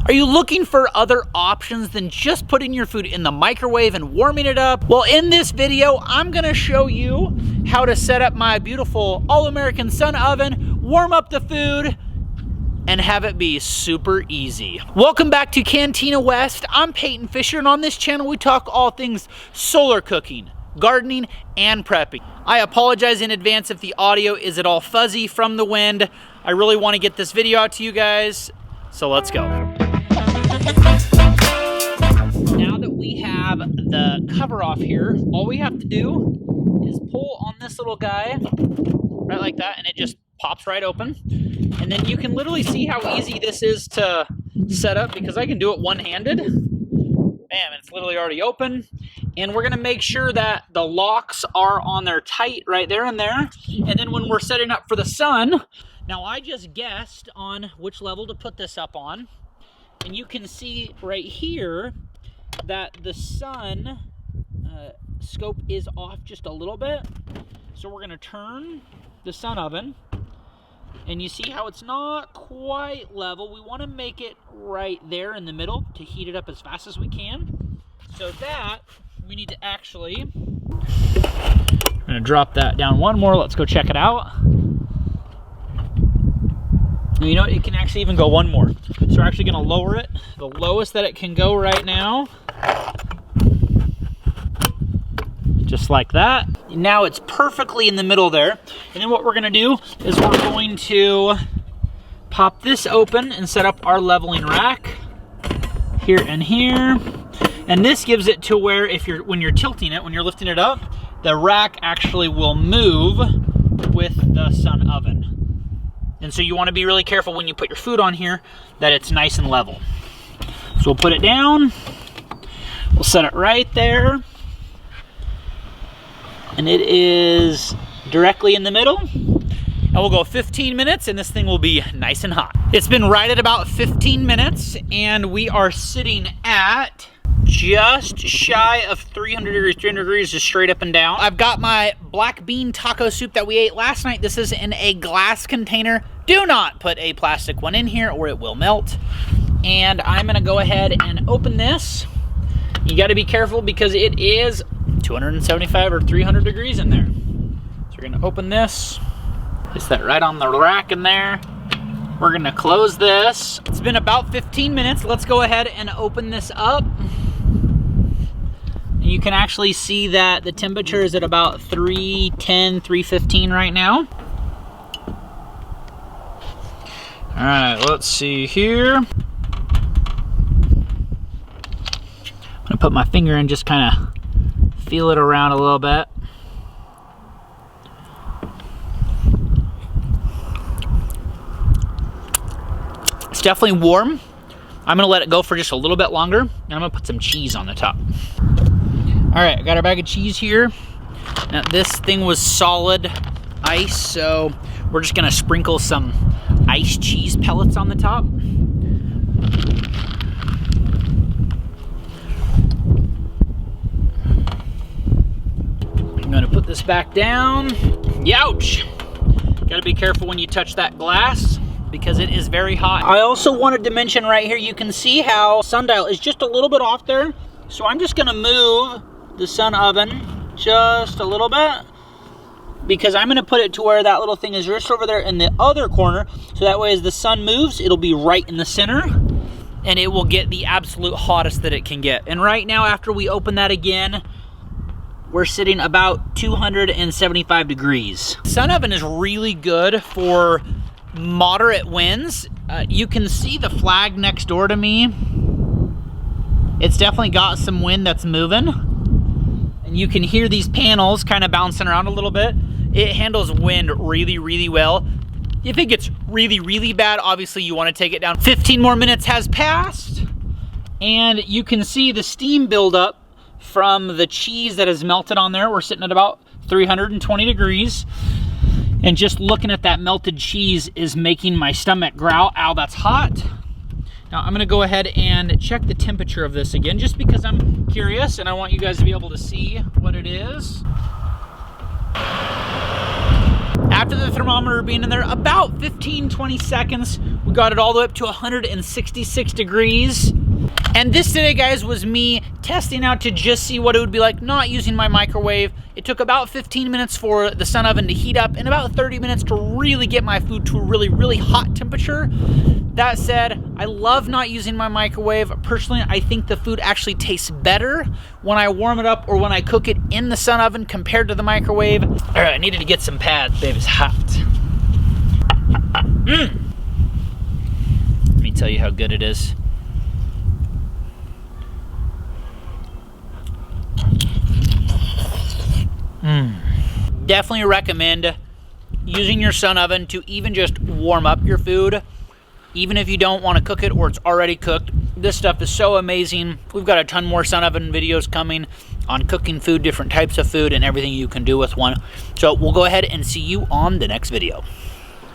Are you looking for other options than just putting your food in the microwave and warming it up? Well, in this video, I'm gonna show you how to set up my beautiful All-American Sun oven, warm up the food, and have it be super easy. Welcome back to Cantina West. I'm Peyton Fisher, and on this channel, we talk all things solar cooking, gardening, and prepping. I apologize in advance if the audio is at all fuzzy from the wind. I really want to get this video out to you guys, so let's go. Now that we have the cover off here, all we have to do is pull on this little guy, right like that, and it just pops right open. And then you can literally see how easy this is to set up because I can do it one-handed. Bam, it's literally already open. And we're gonna make sure that the locks are on there tight right there and there. And then when we're setting up for the sun, now I just guessed on which level to put this up on. And you can see right here that the sun scope is off just a little bit. So we're gonna turn the sun oven. And you see how it's not quite level. We want to make it right there in the middle to heat it up as fast as we can. So that, we need to actually, I'm going to drop that down one more. Let's go check it out. And you know what? It can actually even go one more. So we're actually going to lower it, the lowest that it can go right now. Just like that. Now it's perfectly in the middle there. And then what we're gonna do is we're going to pop this open and set up our leveling rack here and here. And this gives it to where when you're tilting it, when you're lifting it up, the rack actually will move with the sun oven. And so you wanna be really careful when you put your food on here that it's nice and level. So we'll put it down, we'll set it right there. And it is directly in the middle. And we'll go 15 minutes and this thing will be nice and hot. It's been right at about 15 minutes and we are sitting at just shy of 300 degrees, just straight up and down. I've got my black bean taco soup that we ate last night. This is in a glass container. Do not put a plastic one in here or it will melt. And I'm gonna go ahead and open this. You gotta be careful because it is 275 or 300 degrees in there. So we're gonna open this, place that right on the rack in there. We're gonna close this. It's been about 15 minutes. Let's go ahead and open this up. And you can actually see that the temperature is at about 310, 315 right now. All right, let's see here. I'm gonna put my finger in, just kind of feel it around a little bit. It's definitely warm. I'm gonna let it go for just a little bit longer, and I'm gonna put some cheese on the top. All right, I got our bag of cheese here. Now this thing was solid ice, so we're just gonna sprinkle some iced cheese pellets on the top. I'm gonna put this back down. Youch! Gotta be careful when you touch that glass because it is very hot. I also wanted to mention right here, you can see how sundial is just a little bit off there. So I'm just gonna move the sun oven just a little bit because I'm gonna put it to where that little thing is just over there in the other corner. So that way as the sun moves, it'll be right in the center and it will get the absolute hottest that it can get. And right now, after we open that again, we're sitting about 275 degrees. Sun oven is really good for moderate winds. You can see the flag next door to me. It's definitely got some wind that's moving. And you can hear these panels kind of bouncing around a little bit. It handles wind really, really well. If it gets really, really bad, obviously you want to take it down. 15 more minutes has passed. And you can see the steam buildup from the cheese that is melted on there. We're sitting at about 320 degrees. And just looking at that melted cheese is making my stomach growl. Ow, that's hot. Now I'm gonna go ahead and check the temperature of this again, just because I'm curious and I want you guys to be able to see what it is. After the thermometer being in there about 15-20 seconds, We got it all the way up to 166 degrees. And this today, guys, was me testing out to just see what it would be like not using my microwave. It took about 15 minutes for the Sun oven to heat up and about 30 minutes to really get my food to a really, really hot temperature. That said, I love not using my microwave. Personally, I think the food actually tastes better when I warm it up or when I cook it in the Sun oven compared to the microwave. All right, I needed to get some pads, babe, it's hot. Let me tell you how good it is. Definitely recommend using your Sun oven to even just warm up your food, even if you don't want to cook it or it's already cooked. This stuff is so amazing. We've got a ton more Sun oven videos coming on cooking food, different types of food, and everything you can do with one. So we'll go ahead and see you on the next video.